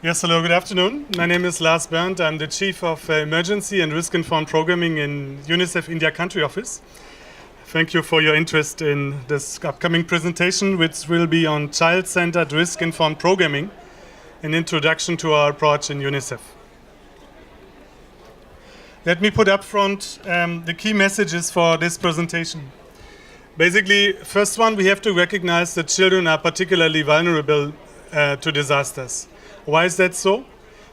Yes, hello, good afternoon. My name is Lars Bernd. I'm the Chief of Emergency and Risk-Informed Programming in Unicef India Country Office. Thank you for your interest in this upcoming presentation, which will be on child-centered risk-informed programming, an introduction to our approach in Unicef. Let me put up front the key messages for this presentation. Basically, first one, we have to recognize that children are particularly vulnerable to disasters. Why is that so?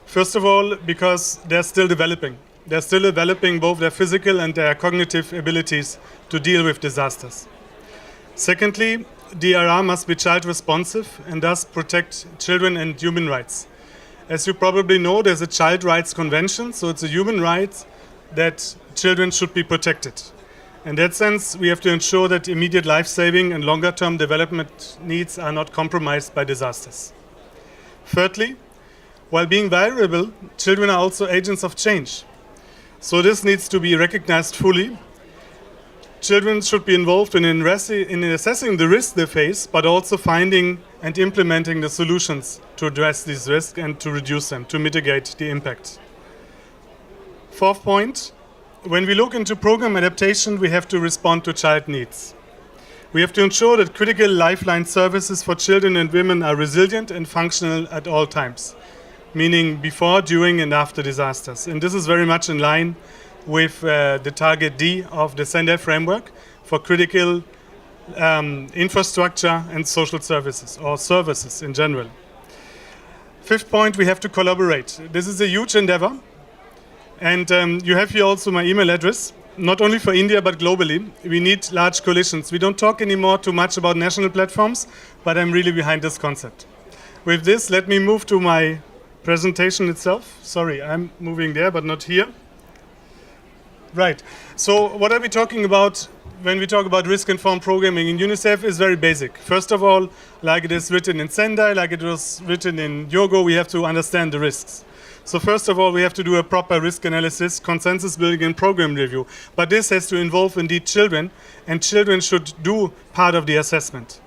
First of all, because they're still developing. They're still developing both their physical and their cognitive abilities to deal with disasters. Secondly, DRR must be child responsive and thus protect children and human rights. As you probably know, there's a Child Rights Convention, so it's a human right that children should be protected. In that sense, we have to ensure that immediate life-saving and longer-term development needs are not compromised by disasters. Thirdly, while being vulnerable, children are also agents of change. So this needs to be recognized fully. Children should be involved in assessing the risks they face, but also finding and implementing the solutions to address these risks and to reduce them, to mitigate the impact. Fourth point, when we look into program adaptation, we have to respond to child needs. We have to ensure that critical lifeline services for children and women are resilient and functional at all times, meaning before, during, and after disasters. And this is very much in line with the target D of the Sendai framework for critical infrastructure and social services, or services in general. Fifth point, we have to collaborate. This is a huge endeavor. And you have here also my email address. Not only for India, but globally, we need large coalitions. We don't talk anymore too much about national platforms, but I'm really behind this concept. With this, let me move to my presentation itself. Sorry, I'm moving there, but not here. Right. So what are we talking about when we talk about risk-informed programming in UNICEF is very basic. First of all, like it is written in Sendai, like it was written in Yogo, we have to understand the risks. So first of all, we have to do a proper risk analysis, consensus building, and program review. But this has to involve indeed children, and children should do part of the assessment.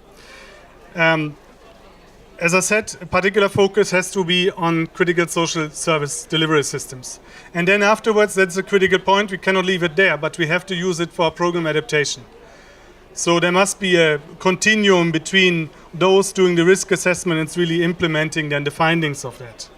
As I said, a particular focus has to be on critical social service delivery systems. And then afterwards, that's a critical point. We cannot leave it there, but we have to use it for program adaptation. So there must be a continuum between those doing the risk assessment and really implementing then the findings of that.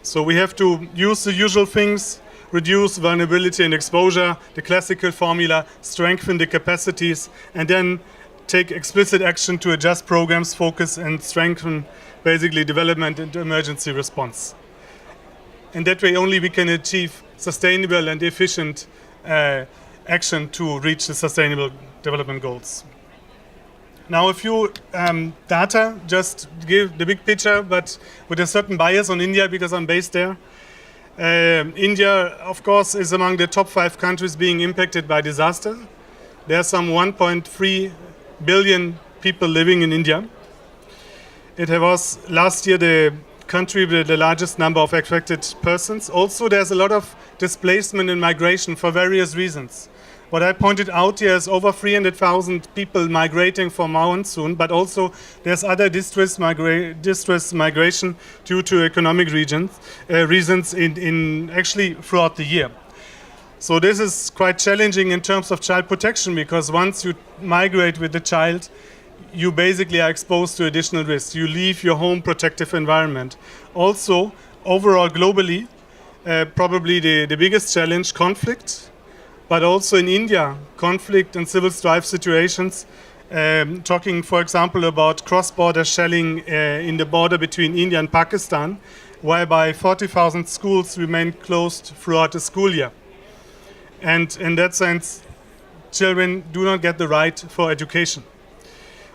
So we have to use the usual things, reduce vulnerability and exposure, the classical formula, strengthen the capacities, and then take explicit action to adjust programs, focus, and strengthen basically development and emergency response. And that way only we can achieve sustainable and efficient action to reach the sustainable development goals. Now a few data, just to give the big picture, but with a certain bias on India because I'm based there. India, of course, is among the top 5 countries being impacted by disaster. There are some 1.3 billion people living in India. It was last year the country with the largest number of affected persons. Also, there's a lot of displacement and migration for various reasons. What I pointed out here is over 300,000 people migrating for monsoon, but also there's other distress migration due to economic reasons in actually throughout the year. So this is quite challenging in terms of child protection, because once you migrate with the child, you basically are exposed to additional risks. You leave your home protective environment. Also, overall globally, probably the biggest challenge, conflict. But also in India, conflict and civil strife situations, talking, for example, about cross-border shelling in the border between India and Pakistan, whereby 40,000 schools remain closed throughout the school year. And in that sense, children do not get the right for education.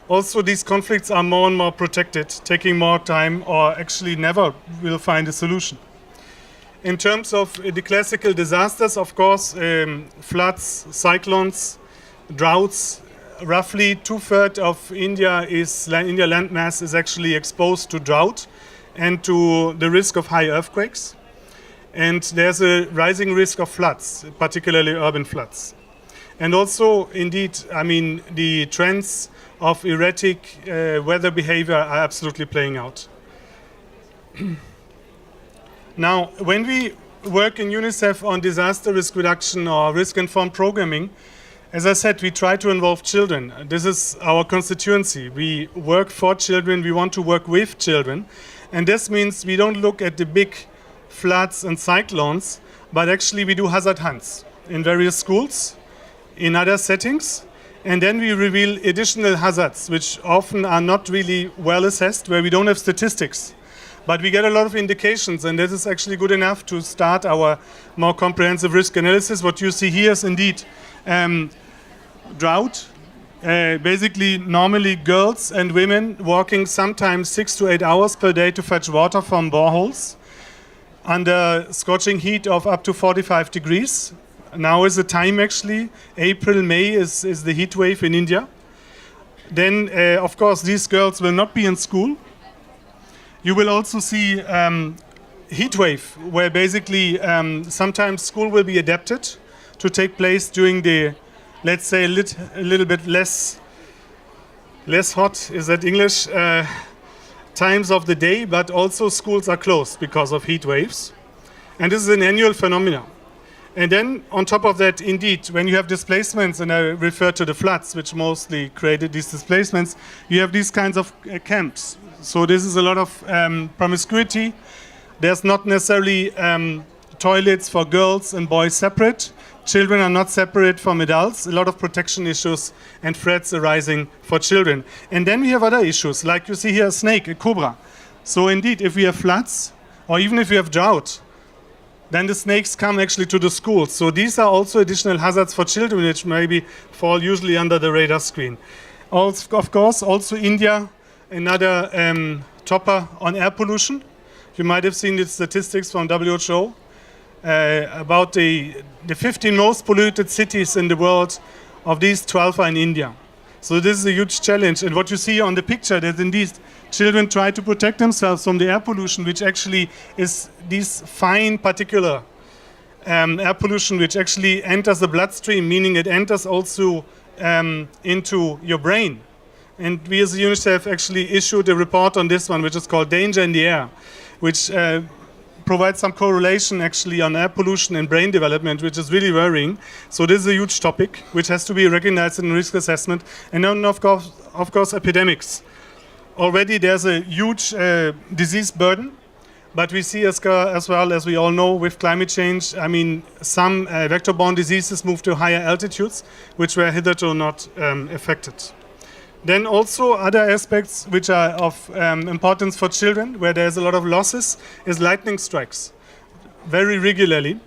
Also, these conflicts are more and more protected, taking more time, or actually never will find a solution. In terms of the classical disasters, of course, floods, cyclones, droughts, roughly 2/3 of India landmass is actually exposed to drought and to the risk of high earthquakes. And there's a rising risk of floods, particularly urban floods. And also, indeed, I mean, the trends of erratic weather behavior are absolutely playing out. Now, when we work in Unicef on disaster risk reduction or risk-informed programming, as I said, we try to involve children. This is our constituency. We work for children, we want to work with children. And this means we don't look at the big floods and cyclones, but actually we do hazard hunts in various schools, in other settings. And then we reveal additional hazards, which often are not really well assessed, where we don't have statistics. But we get a lot of indications, and this is actually good enough to start our more comprehensive risk analysis. What you see here is indeed drought. Basically, normally girls and women walking sometimes 6 to 8 hours per day to fetch water from boreholes under scorching heat of up to 45 degrees. Now is the time actually. April, May is the heat wave in India. Then, of course, these girls will not be in school. You will also see heat wave, where basically sometimes school will be adapted to take place during the, let's say, a little bit less hot, is that English, times of the day, but also schools are closed because of heat waves. And this is an annual phenomenon. And then on top of that, indeed, when you have displacements, and I refer to the floods, which mostly created these displacements, you have these kinds of camps. So this is a lot of promiscuity. There's not necessarily toilets for girls and boys separate. Children are not separate from adults. A lot of protection issues and threats arising for children. And then we have other issues, like you see here a snake, a cobra. So indeed, if we have floods, or even if we have drought, then the snakes come actually to the schools. So these are also additional hazards for children, which maybe fall usually under the radar screen. Also, of course, also India, another topper on air pollution. You might have seen the statistics from WHO about the 15 most polluted cities in the world. Of these, 12 are in India. So this is a huge challenge. And what you see on the picture, that indeed children try to protect themselves from the air pollution, which actually is this fine particular air pollution, which actually enters the bloodstream, meaning it enters also into your brain. And we as UNICEF actually issued a report on this one, which is called Danger in the Air, which provides some correlation actually on air pollution and brain development, which is really worrying. So this is a huge topic, which has to be recognized in risk assessment. And then, of course, epidemics. Already there's a huge disease burden, but we see as well, as we all know, with climate change, I mean, some vector-borne diseases move to higher altitudes, which were hitherto not affected. Then also other aspects which are of importance for children, where there's a lot of losses, is lightning strikes, very regularly.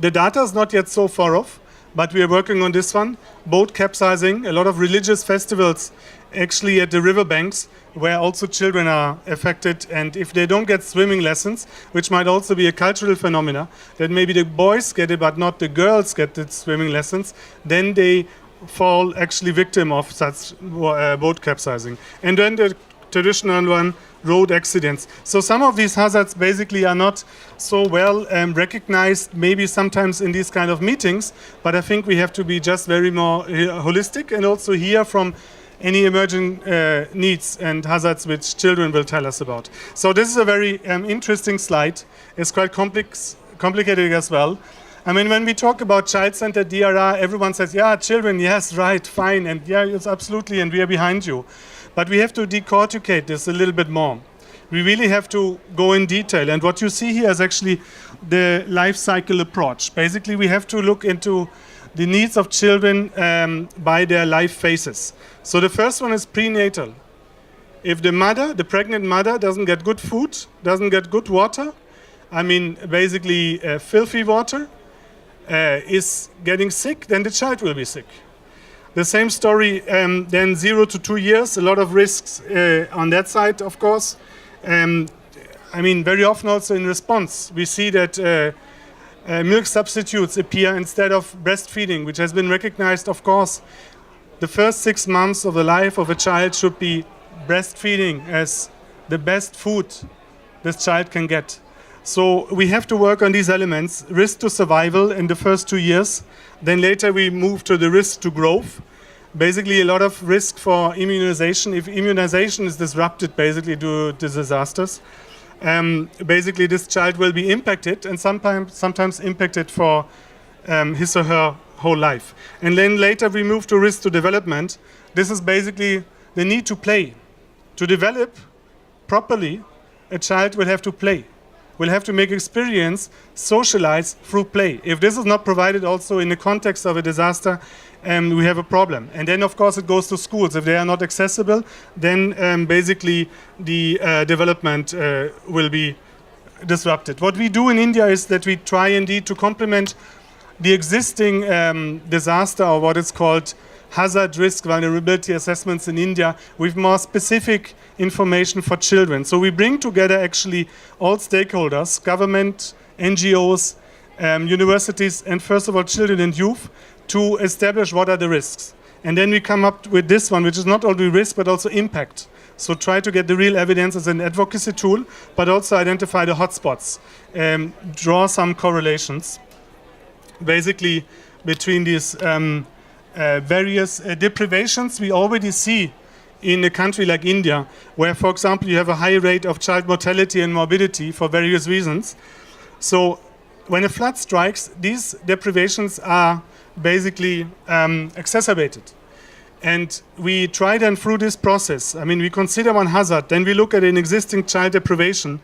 The data is not yet so far off, but we are working on this one. Boat capsizing, a lot of religious festivals actually at the riverbanks, where also children are affected. And if they don't get swimming lessons, which might also be a cultural phenomena, that maybe the boys get it, but not the girls get the swimming lessons, then they fall actually victim of such boat capsizing. And then the traditional one, road accidents. So some of these hazards basically are not so well recognized, maybe sometimes in these kind of meetings, but I think we have to be just very more holistic and also hear from any emerging needs and hazards which children will tell us about. So this is a very interesting slide. It's quite complicated as well. I mean, when we talk about child-centered DRR, everyone says, yeah, children, yes, right, fine, and yeah, it's absolutely, and we are behind you. But we have to decorticate this a little bit more. We really have to go in detail. And what you see here is actually the life cycle approach. Basically, we have to look into the needs of children by their life phases. So the first one is prenatal. If the pregnant mother doesn't get good food, doesn't get good water, I mean, basically filthy water, is getting sick, then the child will be sick. The same story, then 0 to 2 years, a lot of risks on that side, of course. I mean, very often also in response, we see that milk substitutes appear instead of breastfeeding, which has been recognized, of course. The first 6 months of the life of a child should be breastfeeding as the best food this child can get. So we have to work on these elements, risk to survival in the first 2 years. Then later we move to the risk to growth. Basically a lot of risk for immunization. If immunization is disrupted basically due to disasters. basically this child will be impacted, and sometimes impacted for his or her whole life. And then later we move to risk to development. This is basically the need to play. To develop properly, a child will have to play, will have to make experience, socialize through play. If this is not provided also in the context of a disaster, we have a problem. And then of course it goes to schools. If they are not accessible, then basically the development will be disrupted. What we do in India is that we try indeed to complement the existing disaster, or what is called hazard risk vulnerability assessments in India, with more specific information for children. So we bring together actually all stakeholders, government, NGOs, universities, and first of all children and youth, to establish what are the risks. And then we come up with this one, which is not only risk but also impact. So try to get the real evidence as an advocacy tool, but also identify the hotspots, draw some correlations basically between these various deprivations we already see in a country like India, where, for example, you have a high rate of child mortality and morbidity for various reasons. So when a flood strikes, these deprivations are basically exacerbated. And we try then through this process, I mean, we consider one hazard, then we look at an existing child deprivation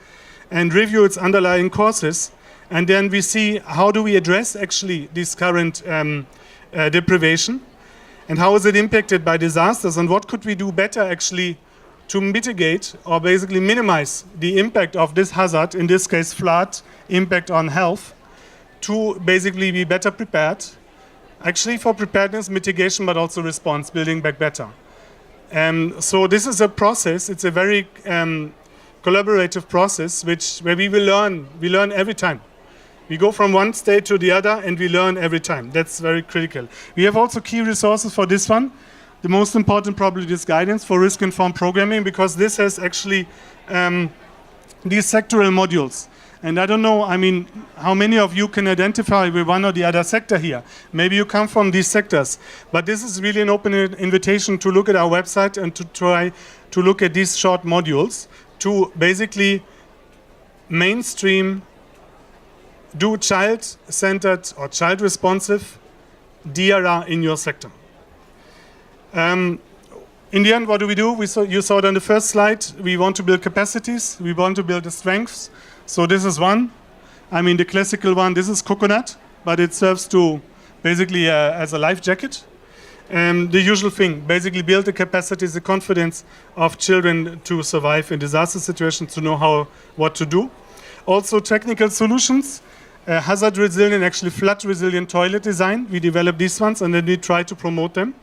and review its underlying causes, and then we see how do we address actually this current deprivation, and how is it impacted by disasters, and what could we do better actually to mitigate or basically minimize the impact of this hazard, in this case flood, impact on health, to basically be better prepared, actually for preparedness, mitigation, but also response, building back better. So this is a process, it's a very collaborative process where we will learn every time. We go from one state to the other and we learn every time. That's very critical. We have also key resources for this one. The most important probably is guidance for risk-informed programming, because this has actually these sectoral modules. And I don't know, I mean, how many of you can identify with one or the other sector here? Maybe you come from these sectors. But this is really an open invitation to look at our website and to try to look at these short modules to basically mainstream, do child-centered or child-responsive DRR in your sector. In the end, what do? You saw it on the first slide. We want to build capacities. We want to build the strengths. So this is one. I mean, the classical one, this is coconut, but it serves to basically as a life jacket. The usual thing, basically build the capacities, the confidence of children to survive in disaster situations, to know what to do. Also technical solutions. Hazard resilient, actually flood resilient toilet design. We develop these ones and then we try to promote them.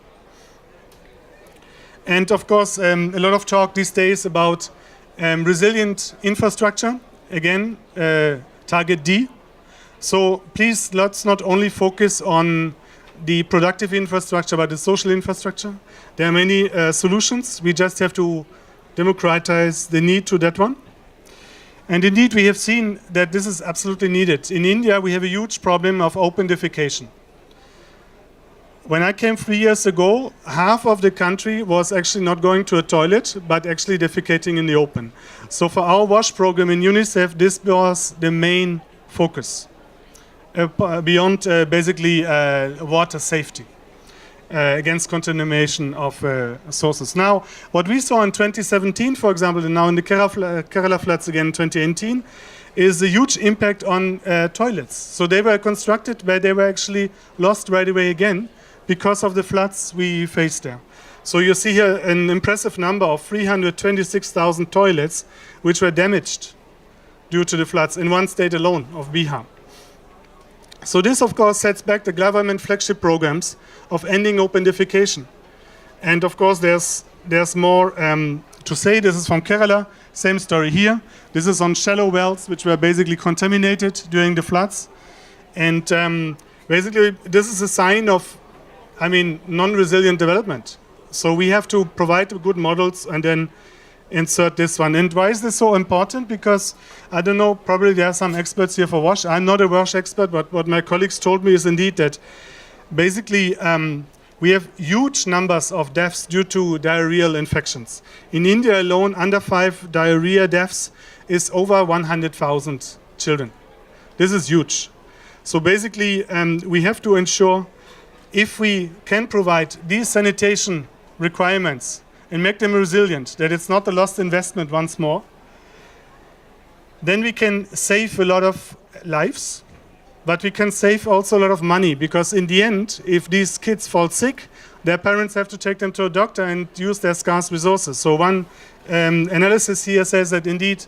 And of course, a lot of talk these days about resilient infrastructure. Again, target D. So please, let's not only focus on the productive infrastructure, but the social infrastructure. There are many solutions. We just have to democratize the need to that one. And indeed, we have seen that this is absolutely needed. In India, we have a huge problem of open defecation. When I came 3 years ago, half of the country was actually not going to a toilet, but actually defecating in the open. So for our WASH program in Unicef, this was the main focus, beyond basically water safety. Against contamination of sources. Now, what we saw in 2017, for example, and now in the Kerala floods again in 2018, is a huge impact on toilets. So they were constructed where they were actually lost right away again because of the floods we faced there. So you see here an impressive number of 326,000 toilets which were damaged due to the floods in one state alone of Bihar. So this, of course, sets back the government flagship programs of ending open defecation. And of course, there's more to say. This is from Kerala, same story here. This is on shallow wells, which were basically contaminated during the floods. And basically, this is a sign of, non-resilient development. So we have to provide good models and then insert this one. And why is this so important? Because, I don't know, probably there are some experts here for WASH. I'm not a WASH expert, but what my colleagues told me is indeed that basically We have huge numbers of deaths due to diarrheal infections. In India alone, under 5 diarrhea deaths is over 100,000 children. This is huge. So basically, we have to ensure if we can provide these sanitation requirements and make them resilient, that it's not a lost investment once more, then we can save a lot of lives. But we can save also a lot of money, because in the end, if these kids fall sick, their parents have to take them to a doctor and use their scarce resources. So one analysis here says that indeed,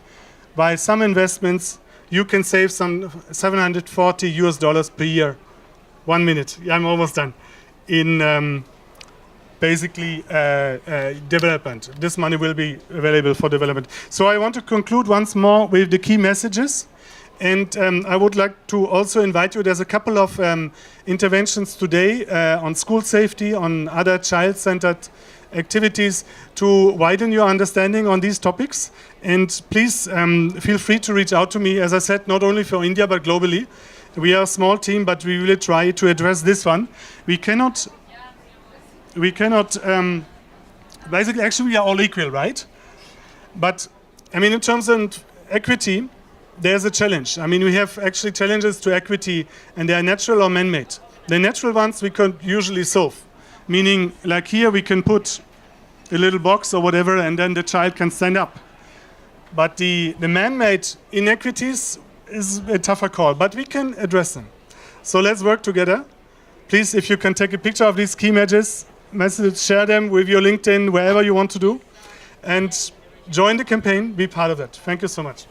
by some investments, you can save some $740 per year. 1 minute, I'm almost done. In basically development. This money will be available for development. So I want to conclude once more with the key messages. And I would like to also invite you, there's a couple of interventions today on school safety, on other child-centered activities to widen your understanding on these topics. And please feel free to reach out to me, as I said, not only for India, but globally. We are a small team, but we really try to address this one. We cannot, basically, actually we are all equal, right? But, I mean, in terms of equity, there's a challenge. I mean, we have actually challenges to equity, and they are natural or man-made. The natural ones we can usually solve, meaning like here we can put a little box or whatever, and then the child can stand up. But the man-made inequities is a tougher call, but we can address them. So let's work together. Please, if you can take a picture of these key messages, share them with your LinkedIn, wherever you want to do, and join the campaign, be part of it. Thank you so much.